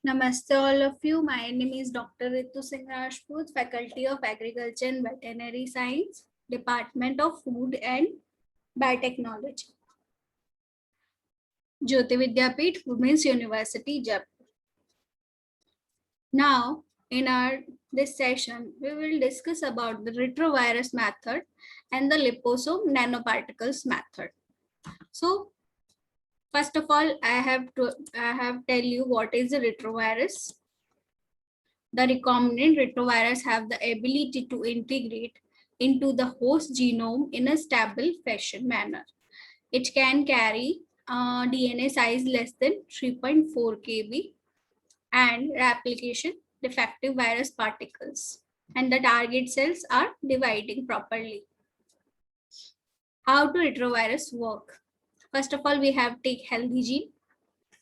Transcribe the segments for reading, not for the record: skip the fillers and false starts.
Namaste all of you. My name is Dr. Ritu Singh Rajput, Faculty of Agriculture and Veterinary Science, Department of Food and Biotechnology, Jyoti Vidyapeeth, Women's University, Jaipur. Now, in this session, we will discuss about the retrovirus method and the liposome nanoparticles method. So, first of all, I have tell you what is a retrovirus. The recombinant retrovirus have the ability to integrate into the host genome in a stable fashion manner. It can carry DNA size less than 3.4 kb and replication defective virus particles, and the target cells are dividing properly. How do retrovirus work? First of all, we have take healthy gene,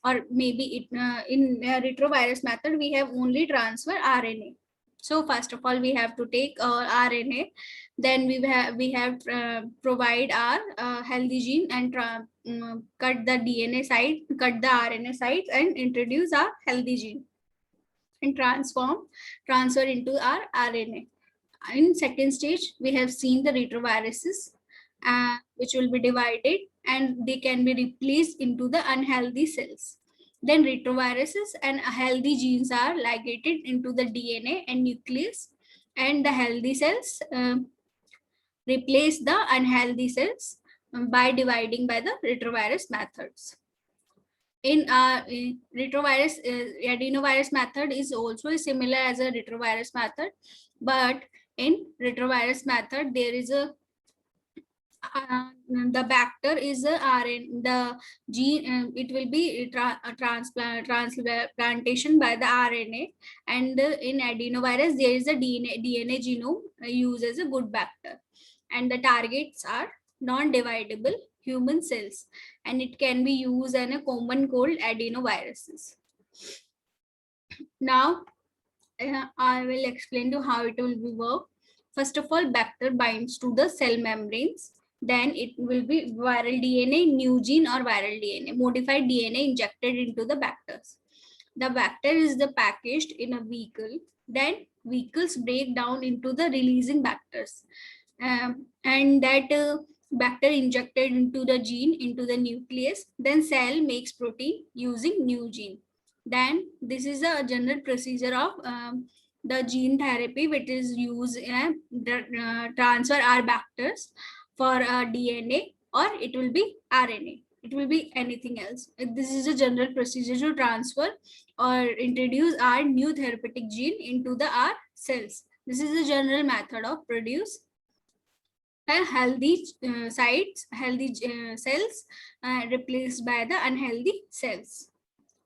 or maybe in retrovirus method we have only transfer RNA. So first of all we have to take RNA, then we have provide our healthy gene and cut the DNA side, cut the RNA sites and introduce our healthy gene and transfer into our RNA. In second stage we have seen the retroviruses which will be divided and they can be replaced into the unhealthy cells. Then retroviruses and healthy genes are ligated into the DNA and nucleus, and the healthy cells replace the unhealthy cells by dividing by the retrovirus methods. In retrovirus, adenovirus method is also similar as a retrovirus method, but in retrovirus method there is a the vector is a RNA, the gene, it will be transplantation by the RNA, and in adenovirus there is a DNA genome used as a good vector, and the targets are non-dividable human cells, and it can be used in a common cold adenoviruses. Now I will explain to how it will be work. First of all, vector binds to the cell membranes. Then it will be viral DNA, new gene or viral DNA, modified DNA injected into the vectors. The vector is the packaged in a vehicle. Then vehicles break down into the releasing vectors. And that vector injected into the gene, into the nucleus. Then cell makes protein using new gene. Then this is a general procedure of the gene therapy, which is used in transfer our vectors for DNA, or it will be RNA. It will be anything else. This is a general procedure to transfer or introduce our new therapeutic gene into the our cells. This is a general method of produce healthy healthy cells replaced by the unhealthy cells.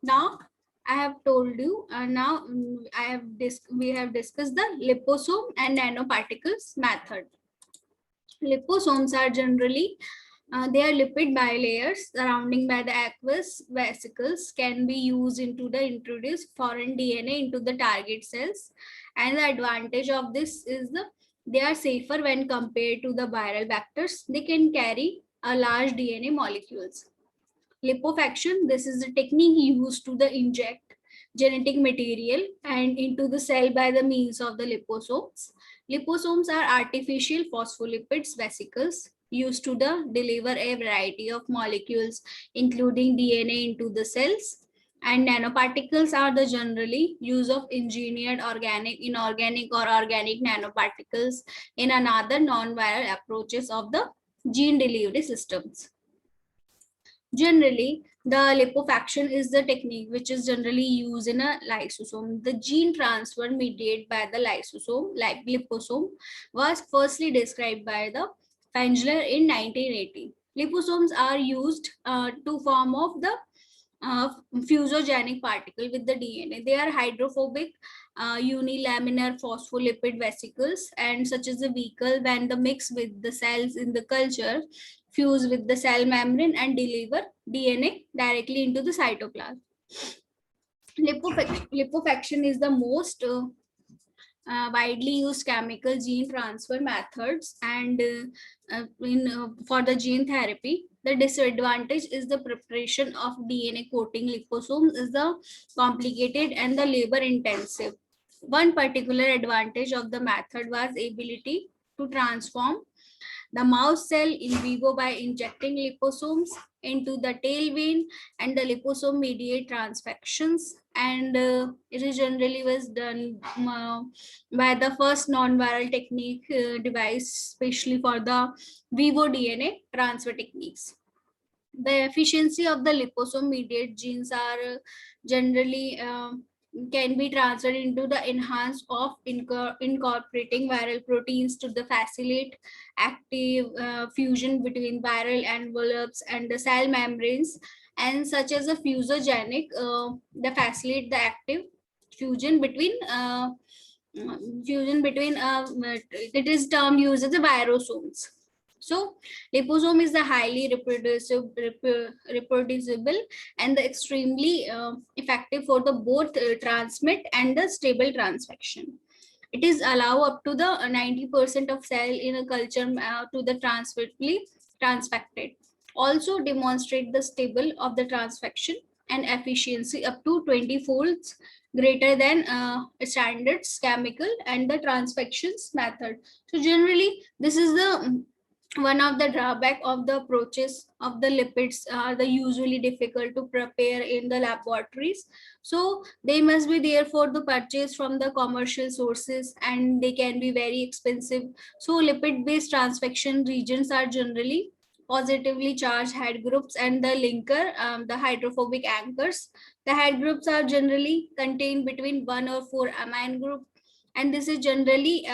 Now I have told you. Now we have discussed the liposome and nanoparticles method. Liposomes are generally they are lipid bilayers surrounding by the aqueous vesicles, can be used into the introduce foreign DNA into the target cells, and the advantage of this is they are safer when compared to the viral vectors. They can carry a large DNA molecules. Lipofaction, this is the technique used to the inject genetic material and into the cell by the means of the liposomes. Liposomes are artificial phospholipids vesicles used to deliver a variety of molecules, including DNA, into the cells. And nanoparticles are the generally use of engineered organic, inorganic, or organic nanoparticles in another non-viral approaches of the gene delivery systems. Generally, the lipofaction is the technique which is generally used in a lysosome. The gene transfer mediated by the lysosome, like liposome, was firstly described by the Fengler in 1980. Liposomes are used to form of the fusogenic particle with the DNA. They are hydrophobic, unilaminar phospholipid vesicles, and such as a vehicle when the mix with the cells in the culture fuse with the cell membrane and deliver DNA directly into the cytoplasm. Lipofaction is the most widely used chemical gene transfer methods and for the gene therapy. The disadvantage is the preparation of DNA coating liposomes is the complicated and the labor intensive. One particular advantage of the method was ability to transform the mouse cell in vivo by injecting liposomes into the tail vein, and the liposome mediate transfections, and it is generally was done by the first non-viral technique device, especially for the vivo DNA transfer techniques. The efficiency of the liposome mediate genes are generally can be transferred into the enhance of incorporating viral proteins to the facilitate active fusion between viral envelopes and the cell membranes, and such as a fusogenic the facilitate the active fusion between it is termed used as the virosomes. So liposome is the highly reproducible and the extremely effective for the both transmit and the stable transfection. It is allow up to the 90% of cell in a culture to the transfected. Also demonstrate the stable of the transfection and efficiency up to 20 folds greater than standards chemical and the transfections method. So generally this is the one of the drawback of the approaches of the lipids are the usually difficult to prepare in the laboratories, so they must be there for the purchase from the commercial sources and they can be very expensive. So lipid based transfection regions are generally positively charged head groups and the linker the hydrophobic anchors. The head groups are generally contained between 1 or 4 amine group, and this is generally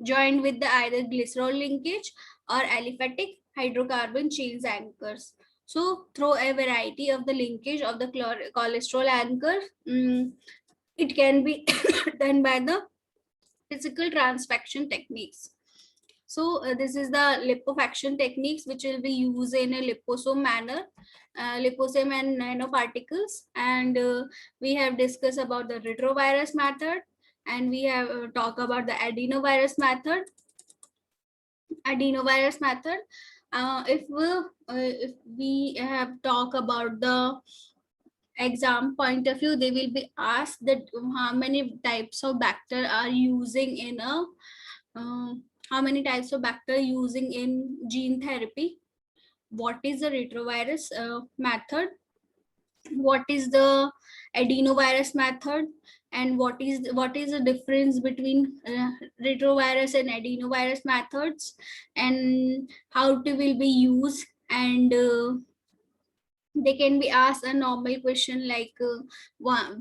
joined with the either glycerol linkage or aliphatic hydrocarbon chains anchors. So through a variety of the linkage of the cholesterol anchor, it can be done by the physical transfection techniques. So this is the lipofaction techniques which will be used in a liposome manner, liposome and nanoparticles. And we have discussed about the retrovirus method, and we have talked about the adenovirus method. If we have talk about the exam point of view, they will be asked that how many types of bacteria are using in a how many types of bacteria using in gene therapy, what is the retrovirus method, what is the adenovirus method, and what is the difference between retrovirus and adenovirus methods, and how it will be used. And they can be asked a normal question like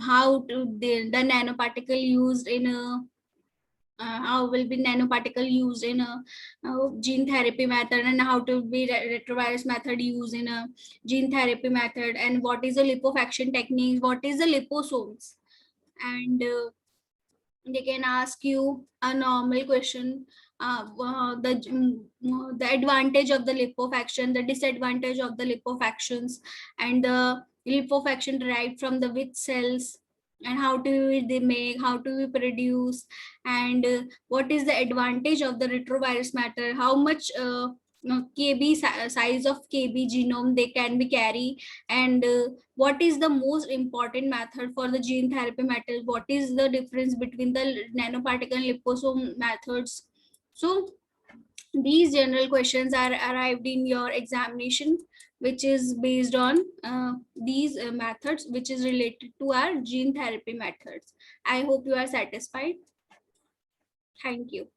how to the nanoparticle used in a how will be nanoparticle used in a gene therapy method, and how to be retrovirus method used in a gene therapy method, and what is the lipofaction technique, what is the liposomes. And they can ask you a normal question, the advantage of the lipofaction, the disadvantage of the lipofactions, and the lipofaction derived from the which cells, and how do they make, how do we produce, and what is the advantage of the retrovirus matter, how much size of kb genome they can be carry, and what is the most important method for the gene therapy method, what is the difference between the nanoparticle and liposome methods. So these general questions are arrived in your examination, which is based on these methods which is related to our gene therapy methods. I hope you are satisfied. Thank you.